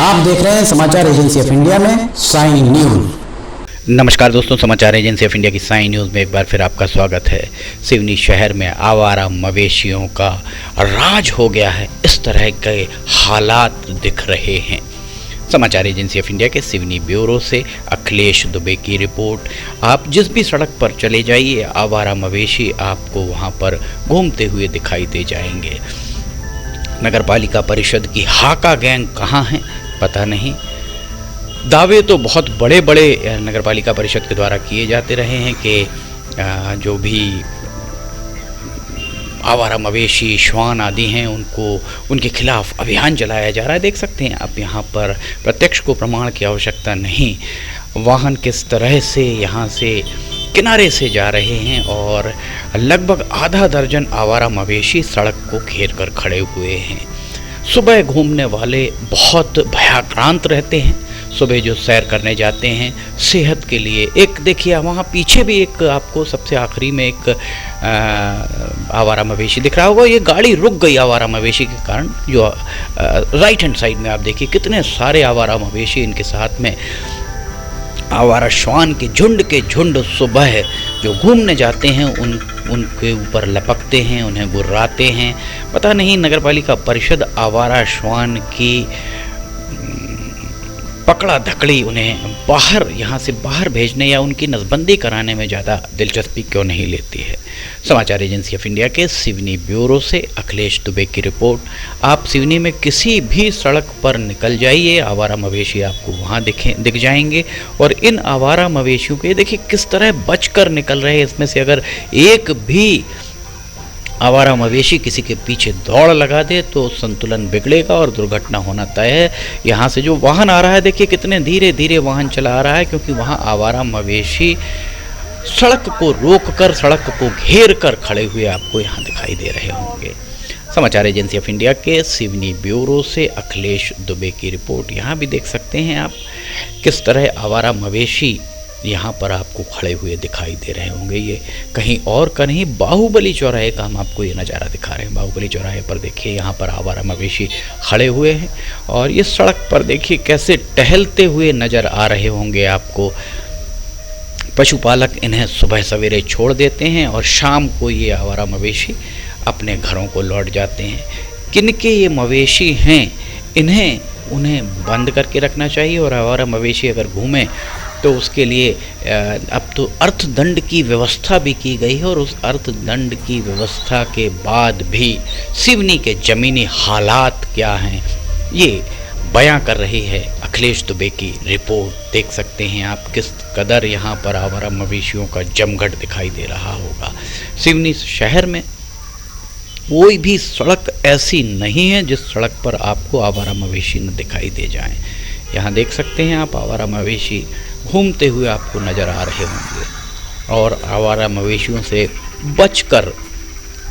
आप देख रहे हैं समाचार एजेंसी ऑफ इंडिया में साइन न्यूज। नमस्कार दोस्तों, समाचार एजेंसी ऑफ इंडिया की साइन न्यूज़ में एक बार फिर आपका स्वागत है। सिवनी शहर में आवारा मवेशियों का राज हो गया है, इस तरह के हालात दिख रहे हैं। समाचार एजेंसी ऑफ इंडिया के सिवनी ब्यूरो से अखिलेश दुबे की रिपोर्ट। आप जिस भी सड़क पर चले जाइए, आवारा मवेशी आपको वहां पर घूमते हुए दिखाई दे जाएंगे। नगरपालिका परिषद की हाका गैंग कहाँ है पता नहीं। दावे तो बहुत बड़े बड़े नगरपालिका परिषद के द्वारा किए जाते रहे हैं कि जो भी आवारा मवेशी श्वान आदि हैं उनके खिलाफ अभियान चलाया जा रहा है। देख सकते हैं आप यहाँ पर, प्रत्यक्ष को प्रमाण की आवश्यकता नहीं। वाहन किस तरह से यहाँ से किनारे से जा रहे हैं और लगभग आधा दर्जन आवारा मवेशी सड़क को घेर कर खड़े हुए हैं। सुबह घूमने वाले बहुत भयाक्रांत रहते हैं। सुबह जो सैर करने जाते हैं सेहत के लिए, एक देखिए वहाँ पीछे भी एक आपको सबसे आखिरी में एक आवारा मवेशी दिख रहा होगा। ये गाड़ी रुक गई आवारा मवेशी के कारण। जो राइट हैंड साइड में आप देखिए कितने सारे आवारा मवेशी, इनके साथ में आवारा श्वान के झुंड सुबह जो घूमने जाते हैं उनके ऊपर लपकते हैं, उन्हें गुर्राते हैं। पता नहीं नगरपालिका परिषद आवारा श्वान की पकड़ा धकड़ी उन्हें बाहर, यहाँ से बाहर भेजने या उनकी नसबंदी कराने में ज़्यादा दिलचस्पी क्यों नहीं लेती है। समाचार एजेंसी ऑफ इंडिया के सिवनी ब्यूरो से अखिलेश दुबे की रिपोर्ट। आप सिवनी में किसी भी सड़क पर निकल जाइए, आवारा मवेशी आपको वहाँ दिख जाएंगे। और इन आवारा मवेशियों के देखिए किस तरह बचकर निकल रहे हैं। इसमें से अगर एक भी आवारा मवेशी किसी के पीछे दौड़ लगा दे तो संतुलन बिगड़ेगा और दुर्घटना होना तय है। यहाँ से जो वाहन आ रहा है देखिए कितने धीरे धीरे वाहन चला रहा है, क्योंकि वहाँ आवारा मवेशी सड़क को रोककर, सड़क को घेर कर खड़े हुए आपको यहाँ दिखाई दे रहे होंगे। समाचार एजेंसी ऑफ इंडिया के सिवनी ब्यूरो से अखिलेश दुबे की रिपोर्ट। यहाँ भी देख सकते हैं आप किस तरह आवारा मवेशी यहाँ पर आपको खड़े हुए दिखाई दे रहे होंगे। ये कहीं और का नहीं, बाहुबली चौराहे का हम आपको ये नज़ारा दिखा रहे हैं। बाहुबली चौराहे पर देखिए यहाँ पर आवारा मवेशी खड़े हुए हैं और ये सड़क पर देखिए कैसे टहलते हुए नज़र आ रहे होंगे आपको। पशुपालक इन्हें सुबह सवेरे छोड़ देते हैं और शाम को ये आवारा मवेशी अपने घरों को लौट जाते हैं। किनके ये मवेशी हैं, उन्हें बंद करके रखना चाहिए। और आवारा मवेशी अगर घूमें तो उसके लिए अब तो अर्थदंड की व्यवस्था भी की गई है। और उस अर्थदंड की व्यवस्था के बाद भी सिवनी के ज़मीनी हालात क्या हैं ये बयां कर रही है अखिलेश दुबे की रिपोर्ट। देख सकते हैं आप किस कदर यहाँ पर आवारा मवेशियों का जमघट दिखाई दे रहा होगा। सिवनी शहर में कोई भी सड़क ऐसी नहीं है जिस सड़क पर आपको आवारा मवेशी न दिखाई दे जाएं। यहाँ देख सकते हैं आप आवारा मवेशी घूमते हुए आपको नज़र आ रहे होंगे। और आवारा मवेशियों से बचकर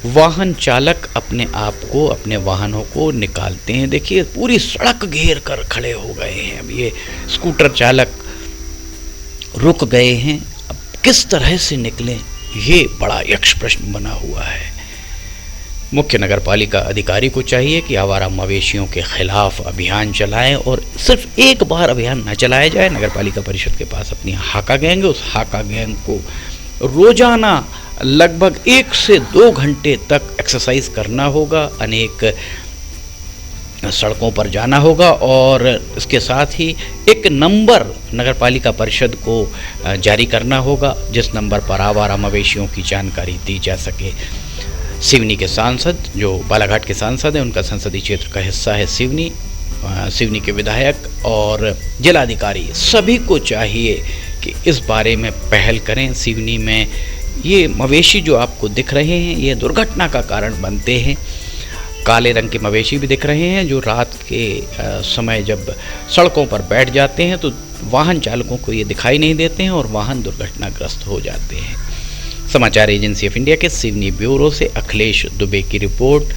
वाहन चालक अपने आप को, अपने वाहनों को निकालते हैं। देखिए पूरी सड़क घेर कर खड़े हो गए हैं। अब ये स्कूटर चालक रुक गए हैं, अब किस तरह से निकलें ये बड़ा यक्ष प्रश्न बना हुआ है। मुख्य नगरपालिका अधिकारी को चाहिए कि आवारा मवेशियों के खिलाफ अभियान चलाएं। और सिर्फ एक बार अभियान न चलाया जाए, नगरपालिका परिषद के पास अपनी हाका गैंग है। उस हाका गैंग को रोजाना लगभग 1 से 2 घंटे तक एक्सरसाइज करना होगा, अनेक सड़कों पर जाना होगा और इसके साथ ही एक नंबर नगरपालिका परिषद को जारी करना होगा जिस नंबर पर आवारा मवेशियों की जानकारी दी जा सके। सिवनी के सांसद, जो बालाघाट के सांसद हैं, उनका संसदीय क्षेत्र का हिस्सा है सिवनी के विधायक और जिलाधिकारी, सभी को चाहिए कि इस बारे में पहल करें। सिवनी में ये मवेशी जो आपको दिख रहे हैं ये दुर्घटना का कारण बनते हैं। काले रंग के मवेशी भी दिख रहे हैं जो रात के समय जब सड़कों पर बैठ जाते हैं तो वाहन चालकों को ये दिखाई नहीं देते हैं और वाहन दुर्घटनाग्रस्त हो जाते हैं। समाचार एजेंसी ऑफ इंडिया के सिवनी ब्यूरो से अखिलेश दुबे की रिपोर्ट।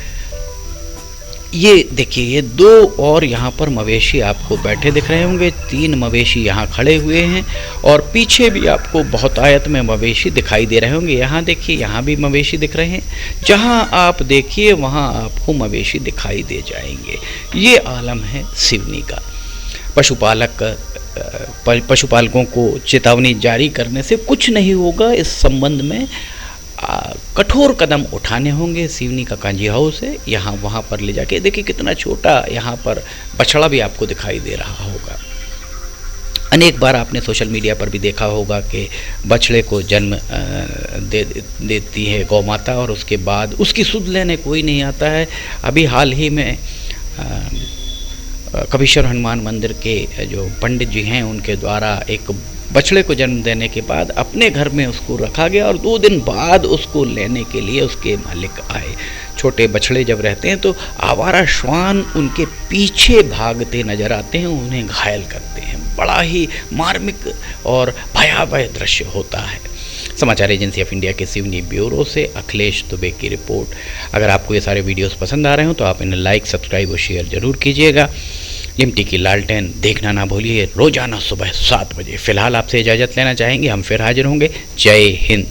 ये देखिए, ये 2 और यहाँ पर मवेशी आपको बैठे दिख रहे होंगे, 3 मवेशी यहाँ खड़े हुए हैं और पीछे भी आपको बहुत आयत में मवेशी दिखाई दे रहे होंगे। यहाँ देखिए, यहाँ भी मवेशी दिख रहे हैं, जहाँ आप देखिए वहाँ आपको मवेशी दिखाई दे जाएंगे। ये आलम है सिवनी का। पशुपालकों को चेतावनी जारी करने से कुछ नहीं होगा, इस संबंध में कठोर कदम उठाने होंगे। सिवनी का कांजी हाउस है, यहाँ वहाँ पर ले जाके देखिए कितना छोटा यहाँ पर बछड़ा भी आपको दिखाई दे रहा होगा। अनेक बार आपने सोशल मीडिया पर भी देखा होगा कि बछड़े को जन्म देती है गौ माता और उसके बाद उसकी सुध लेने कोई नहीं आता है। अभी हाल ही में कपीश्वर हनुमान मंदिर के जो पंडित जी हैं उनके द्वारा एक बछड़े को जन्म देने के बाद अपने घर में उसको रखा गया और 2 दिन बाद उसको लेने के लिए उसके मालिक आए। छोटे बछड़े जब रहते हैं तो आवारा श्वान उनके पीछे भागते नजर आते हैं, उन्हें घायल करते हैं। बड़ा ही मार्मिक और भयावह दृश्य होता है। समाचार एजेंसी ऑफ इंडिया के सिवनी ब्यूरो से अखिलेश दुबे की रिपोर्ट। अगर आपको ये सारे वीडियोस पसंद आ रहे हो तो आप इन्हें लाइक, सब्सक्राइब और शेयर जरूर कीजिएगा। लिमटी की लालटेन देखना ना भूलिए, रोजाना सुबह 7 बजे। फिलहाल आपसे इजाज़त लेना चाहेंगे, हम फिर हाजिर होंगे। जय हिंद।